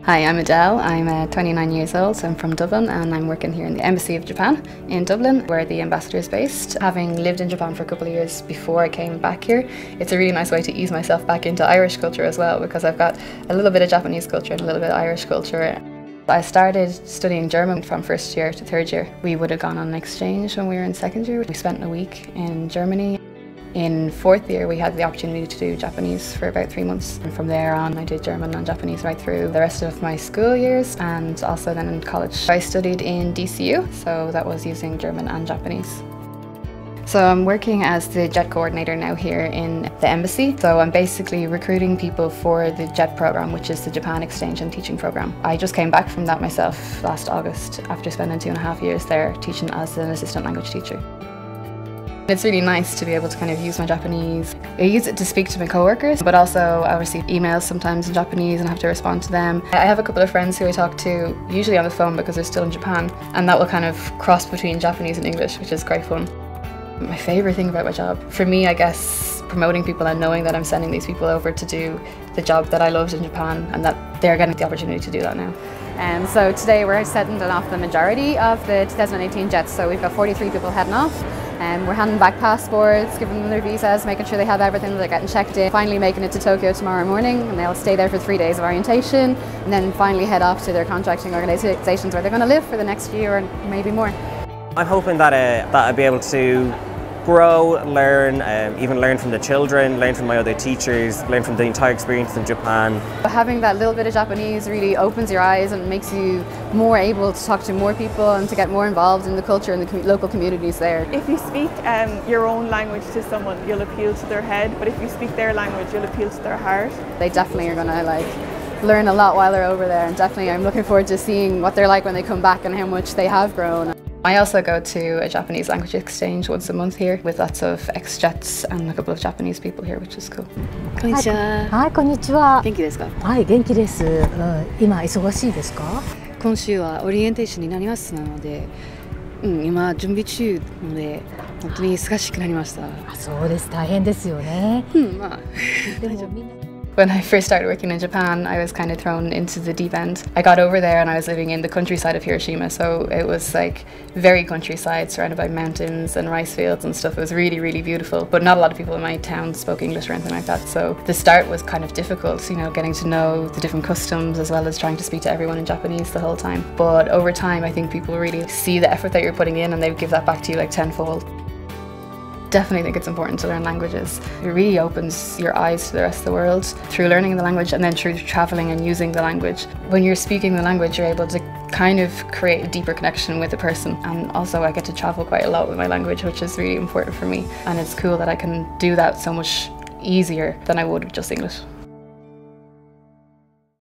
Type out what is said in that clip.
Hi, I'm Edel. I'm 29 years old. I'm from Dublin and I'm working here in the Embassy of Japan in Dublin, where the ambassador is based. Having lived in Japan for a couple of years before I came back here, it's a really nice way to ease myself back into Irish culture as well, because I've got a little bit of Japanese culture and a little bit of Irish culture. I started studying German from first year to third year. We would have gone on an exchange when we were in second year. We spent a week in Germany. In fourth year, we had the opportunity to do Japanese for about 3 months. And from there on, I did German and Japanese right through the rest of my school years and also then in college. I studied in DCU, so that was using German and Japanese. So I'm working as the JET coordinator now here in the embassy. So I'm basically recruiting people for the JET program, which is the Japan Exchange and Teaching Program. I just came back from that myself last August after spending 2.5 years there teaching as an assistant language teacher. It's really nice to be able to kind of use my Japanese. I use it to speak to my coworkers, but also I receive emails sometimes in Japanese and have to respond to them. I have a couple of friends who I talk to, usually on the phone because they're still in Japan, and that will kind of cross between Japanese and English, which is great fun. My favourite thing about my job, for me, I guess, promoting people and knowing that I'm sending these people over to do the job that I loved in Japan and that they're getting the opportunity to do that now. So today we're sending off the majority of the 2018 jets, so we've got 43 people heading off. We're handing back passports, giving them their visas, making sure they have everything, they're getting checked in. Finally making it to Tokyo tomorrow morning, and they'll stay there for 3 days of orientation and then finally head off to their contracting organisations where they're going to live for the next year and maybe more. I'm hoping that I'll be able to grow, learn, even learn from the children, learn from my other teachers, learn from the entire experience in Japan. Having that little bit of Japanese really opens your eyes and makes you more able to talk to more people and to get more involved in the culture and the local communities there. If you speak your own language to someone, you'll appeal to their head, but if you speak their language, you'll appeal to their heart. They definitely are going to learn a lot while they're over there, and definitely I'm looking forward to seeing what they're like when they come back and how much they have grown. I also go to a Japanese language exchange once a month here with lots of ex-jets and a couple of Japanese people here, which is cool. こんにちは。はい、こんにちは。元気ですか？はい、元気です。今忙しいですか？今週はオリエンテーションになりますので、今準備中なので本当に忙しくなりました。あ、そうです。大変ですよね。まあでもみんな。When I first started working in Japan, I was kind of thrown into the deep end. I got over there and I was living in the countryside of Hiroshima, so it was like very countryside, surrounded by mountains and rice fields and stuff. It was really, really beautiful, but not a lot of people in my town spoke English or anything like that, so the start was kind of difficult, you know, getting to know the different customs as well as trying to speak to everyone in Japanese the whole time. But over time, I think people really see the effort that you're putting in and they give that back to you like tenfold. Definitely think it's important to learn languages. It really opens your eyes to the rest of the world through learning the language and then through travelling and using the language. When you're speaking the language, you're able to kind of create a deeper connection with the person, and also I get to travel quite a lot with my language, which is really important for me, and it's cool that I can do that so much easier than I would with just English.